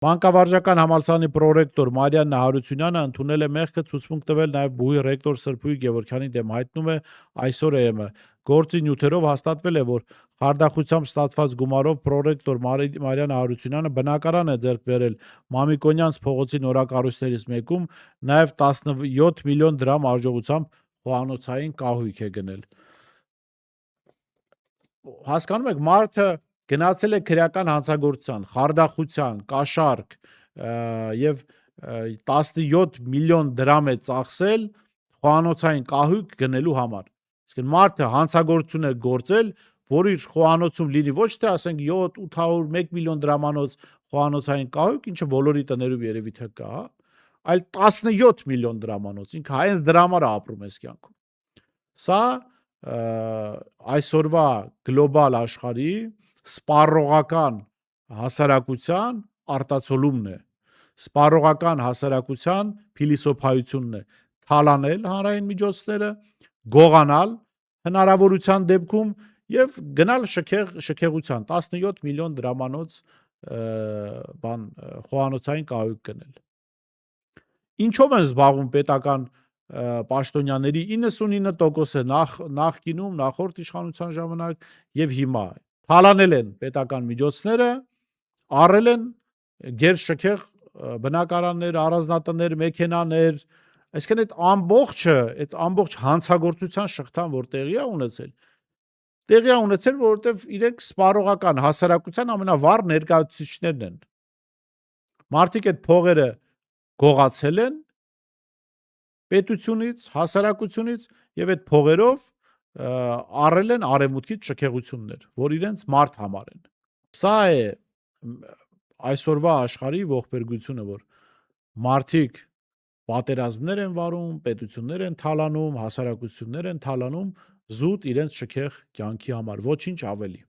Մանկավարժական համալսարանի պրոռեկտոր Մարիաննա Հարությունյանը ընդունել է մեղքը ցուցմունք տվել նաև բուհի ռեկտոր Սրփուհի Գևորգյանի դեմ, հայտնում է այսօր ԵՄ։ Գործի նյութերով հաստատվել է, որ խարդախությամբ ստացված գումարով պրոռեկտոր Մարիաննա Հարությունյանը բնակարան է ձեռք բերել Մամիկոնյանց փողոցի նորակառույցներից մեկում, նաև 17 միլիոն դրամ արժողությամբ խոհանոցային կահույք է գնել։ Հասկանում եք, մարդը գնացել է քրեական հանցագործության, խարդախության, կաշառք եւ 17 միլիոն դրամ է ծախսել խոհանոցային կահույք գնելու համար։ Իսկ մարդը հանցագործություն է գործել, որ իր խոհանոցում լինի ոչ թե ասենք 7-800 1 միլիոն դրամանոց խոհանոցային կահույք, ինչը բոլորի տներում երևի թե կա, այլ 17 միլիոն դրամանոց, ինքը հենց դրա համար է ապրում այս կյանքում։ Սա այսօրվա գլոբալ աշխարհի սպառողական հասարակության արտացոլումն է, սպառողական հասարակության փիլիսոփայությունն է, թալանել հանրային միջոցները, գողանալ հնարավորության դեպքում եւ գնալ շքեղության 17 միլիոն դրամանոց խոհանոցային կահույք գնել։ Ինչով են զբաղվում պետական պաշտոնյաների 99%-ը նախկինում, նախորդ իշխանության ժամանակ եւ հիմա թալանել են պետական միջոցները, առել են գերշքեղ բնակարաններ, առանձնատներ, մեքենաներ, այսինքն այդ ամբողջ հանցագործության շղթան, որ տեղի է ունեցել, որովհետև իրենք սպառողական հասարակության ամենավառ ներկայացուցիչներն են։ Մարդիկ այդ փողերը գողացել են պետությունից, հասարակությունից եւ այդ փողերով առել են արևմուտքից շքեղություններ, որ իրենց մարդ համարեն։ Սա է այսօրվա աշխարհի ողբերգությունը, որ մարդիկ պատերազմներ են վարում, պետություններ են թալանում, հասարակություններ են թալանում զուտ իրենց շքեղ կյանքի համար, ոչինչ ավելի։